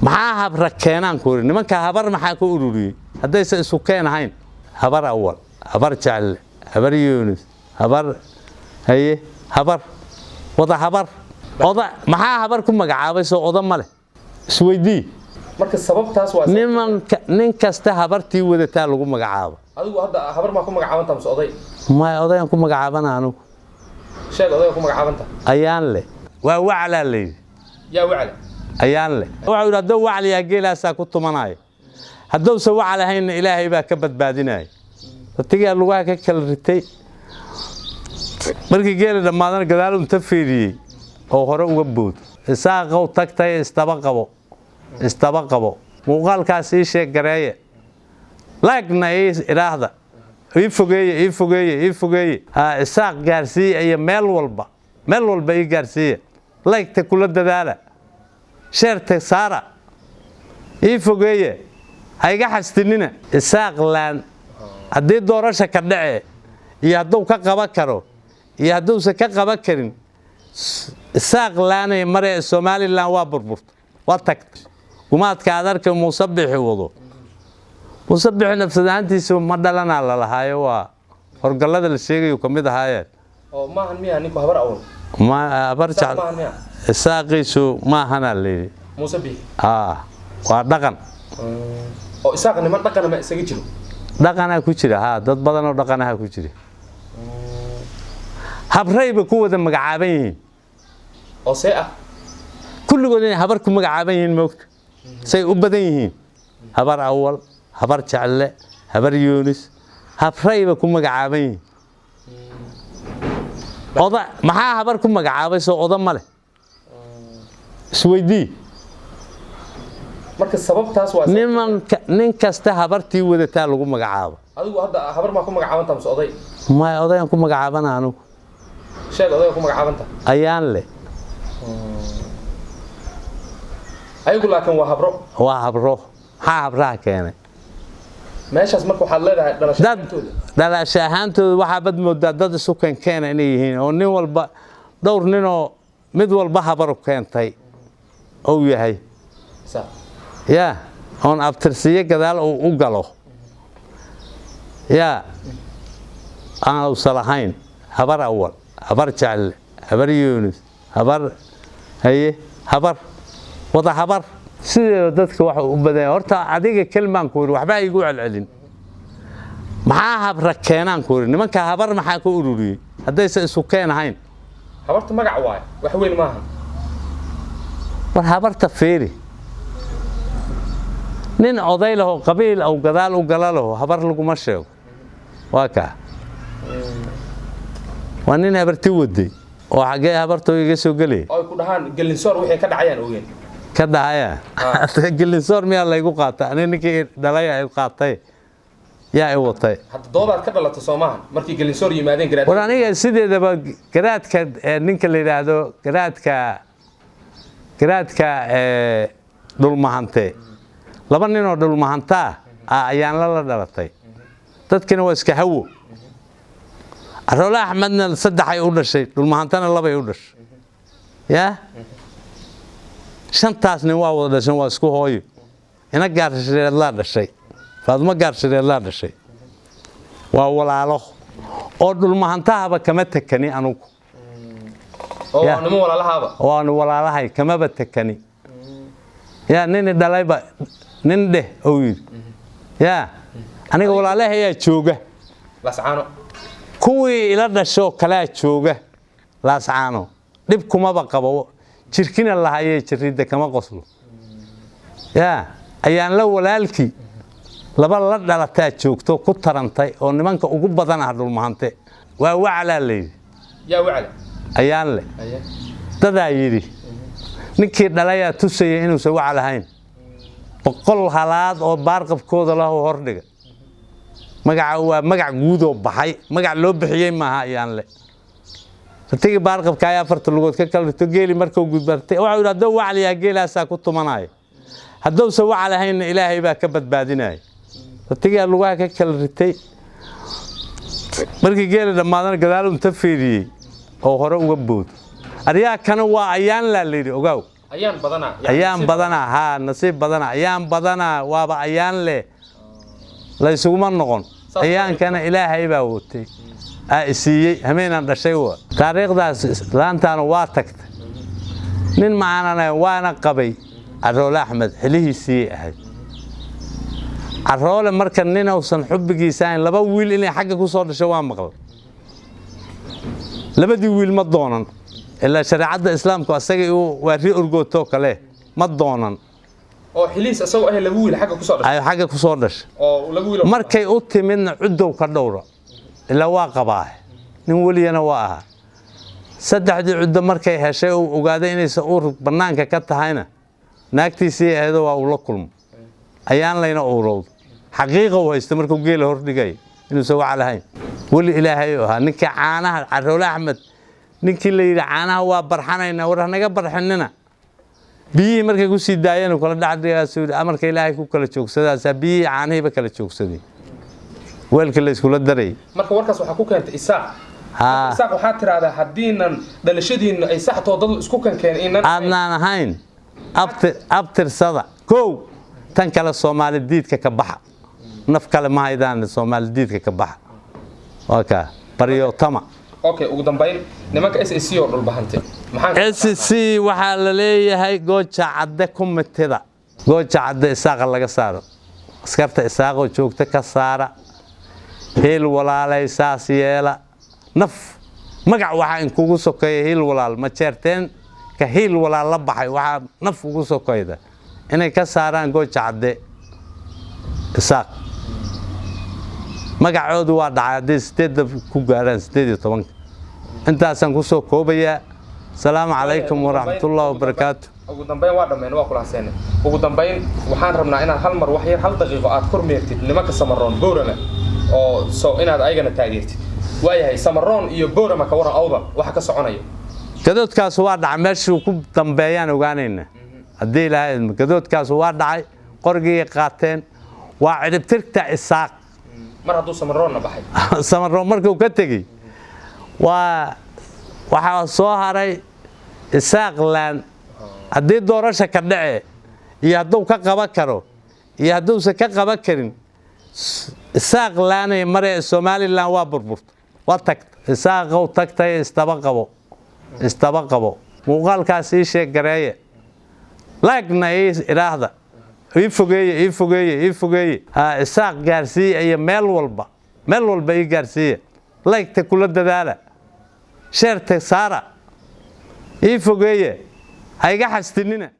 maxaa habra keenaan ku yiri nimanka habar maxaa ku ururiyay hadaysan isu keenahayn habar awal habar jecel habar Yunus habar haye habar wada habar oda maxaa habar ku magacaabay soo oda male isweydii marka sababtaas waa nin kasta habartii wadataa lagu magacaabo adigu hadda habar ma ku magacaabantaa mise oday ma odayan ku magacaabana anu sheeg oday ku magacaabanta ayaan le waa wacla leey yaa wacla ayaan le waxa uu hadoo wacliya geelaasa ku tumanay hadoo soo waclahayn ilaahay baa ka badbaadinay dadkiga lugaha ka kala ritay markii geel dhamaadana gadaal inta fiiriyay oo hore uga bood isaaqow tagtay istaba qabo muuqaalkaas ii sheeg gareeye laagna iraahda ii fogeeye isaaq gaarsiiya meel walba ii gaarsiiya laagta kula dadaala sheerta saara ii fogeeye hayga xastinina isaaq laan haddii doorasho ka dhace iyo hadduu ka qaban karo iyo hadduusan ka qaban karin isaaq laanay maree Somaliland waa burburta waa tagtay gumaadka adarka musabbixi wado musabbixi nafsadaantiisu ma dhalana la lahaayo waa horgalada la sheegayo kamid ahaayeen oo maahan miyaa ninku habar awal ma habar jecel isaaqiisu ma hana leeyahay musabbixi waa dhaqan oo isaaq niman dhaqan ma isaga jiro dhaqana ku jira dad badan oo dhaqanaha ku jira habrayba ku wada magacaaban yihiin oo see ah kulligood inay habar ku magacaaban yihiin moogta say u badan yihiin habar awal habar jecel habar Yunus habrayba ku magacaaban yihiin oda maxaa habar ku magacaabay soo oda male isweydii marka sababtaas waa nin kasta habartii wadataa lagu magacaabo adigu hadda habar ma ku magacaabantaa mise oday ma odayan ku magacaabana anu sheeg oday ku magacaabanta ayaan le ayagu laakiin waa habro maxaa habraha keenay meeshaas marka waxaad leedahay dhalashaahantooda waxaa bad moodaa dad isu keena inay yihiin oo nin walba dhowr ninoo mid walba habar keentay oo yahay ya on abtirsiye gadaal u galo ya aan u salahayn habar awal habar jecel habar Yunus habar haye habar wada habar sidoo dadka wax u badan horta adiga kelmaan ku waxba igu celcelin maxaa habra keenaan ku nimanka habar maxaa ku ururiyay hadaysan isu keenahayn habarta magac waay wax weyn maaha war habarta feeri nin oday laho qabiil aw gadaal u galalo habar lagu ma sheego waa ka nin habarti waday oo xagee habartooy iga soo galay oo ku dhahan gelinsoor wixii ka dhacayaan ogeyn ka dhacaya gelinsoor miyaa la igu qaatay ninkii dhalay ay qaatay yaa ay watay hadda doodaad ka dhalatay Soomaaliya markii gelinsoor yimaadeen garaad war aniga sideedaba garaadka ninka la yiraahdo garaadka dhul mahante laba nin oo dhul mahanta ayaan la dhalatay dadkina waa iska hawo Arola Ahmadna saddex ay u dhashay dhul mahantana laba ay u dhashay ya shantaas nin waa wada dhashan waa isku hooyo ina gaarshireed la dhashay Faadma gaarshireed la dhashay waa walaalo oo dhul mahantahaba kama takani anugu oo nimo walaalahaba waa walaalahay kama ba takani ya nin dhalayba nin dheh oo ya aniga walaalahay ayaa jooga lascaano kuwii ila dhasho kala jooga lascaano dib kuma ba qabo jirkina lahayay jirida kama qoslo ya ayaan la walaalki laba la dhalataa joogto ku tarantay oo nimanka ugu badan ah dhul mahante waa wacla leey yaa wacla ayaan le dadaa yiri ninkii dhalaya tusay inuu soo waclahayn boqol halaad oo baarqabkooda la hordhiga magaca waa magac guud oo baxay magac loo bixiyay maaha ayaan le dadkii baarqabka ay afarta lugood ka kala rito geeli markuu gudbartay waxa uu yiraahdo wacliya geelaasa ku tumanay hadduu soo waclahayn ilaahay baa ka badbaadinay dadkii lugaha ka kala ritay markii geel dhamaadana gadaal inta fiiriyay oo hore uga bood ariyaa kana waa ayaan la leeyahay ogaaw ayaan badanaa haa nasiib badanaa ayaan badanaa waaba ayaan leh la isuguma noqon ayaankana ilaahay baa watay siiyey hameenan dhashay waa taariikhdaas laantaana waa tagtay nin macaanana waana qabay Caroole Axmed xilihiisii ahayd Caroole marka nin uusan xubbigiisa ahayn laba wiil inay xagga ku soo dhashay waa maqal labadii wiil ma doonan ilaa shariicada islaamku asaga uu waari urgooto kale ma doonan oo xiliis asagoo ah laba wiil xagga ku soo dhashay ay xagga ku soo dhashay oo laba wiil markay u timidna cudow ka dhowra ilaa waa qabaa nin waliyana waa aha saddexdii cuddo markay heshay uu ogaaday inaysan uur banaanka ka tahayna naagtiisii ahayd waa uu la kulmo ayaan layna uurowdo xaqiiqo uu haysto markuu geela hor dhigay inuu soo wacalahayn wali ilaahay aha ninkii caanaha Caroole Axmed ninkii la yiri caanaha waa barxanayna war naga barxinina biyi markay ku sii daayeen kala dhacdigaas amarka ilaahay ku kala joogsadaas biyi caanahiiba kala joogsaday weelka la isku la daray marka warkaas waxa ku keentay isaaq isaaq waxa tiraahdaa hadiinan dhalashadiina ay saxtoo dad isku kankeen inaan aanan ahayn abtirsada koow tan kala Soomaali diidka ka baxa naf kale ma haydaan Soomaali diidka ka baxa waka bariyo tama okay ugu dambeyn nimanka SSC oo dhul bahantay SSC waxa la leeyahay gooja cadde kumitida gooja cadde isaaq laga saaro askarta isaaq oo joogta ka saara heel walaalay saas yeela naf magac waxa in kugu sokeeyay heel walaal ma jeerteen ka heel walaal la baxay waxa naf ugu sokeeyda inay ka saaraan gooja cadde isaaq magacoodu waa dhacay sideed ku gaaraan 18 intaasan ku soo koobaya salaamu calaykum waraxmatullaahi wabarakaatuh ugu dambeyn waa dhameen waa kulaaseen ugu dambeyn waxaan rabnaa inaad hal mar wax yar hal daqiiqo aad kormeertid nimanka Samaroon Boorama oo soo inaad ayagana taageertid waayahay Samaroon iyo Boorama ka waran awda waxa ka soconaya gadoodkaas waa dhacay meeshii ku dambeeyaan ogaanayna hadii ilaahay gadoodkaas waa dhacay qorgii qaateen waa ciribtirta isaaq mar hadduu Samaroon baxay Samaroon markuu ka tagay waxa soo haray isaaq laan hadii doorasho ka dhacay iyo hadduu ka qaban karo iyo hadduu ka qaban karin isaaq laanay maray Soomaaliland waa burburta waa tagtay isaaq oo tagtay istaba qabo muuqaalkaas ii sheeg gareeye laagna iraahda ii fogeeye isaaq gaarsiiye iyo meel walba ii gaarsiiye laagta kula dadaala sheerta saara ii fogeeye ha iga xastinina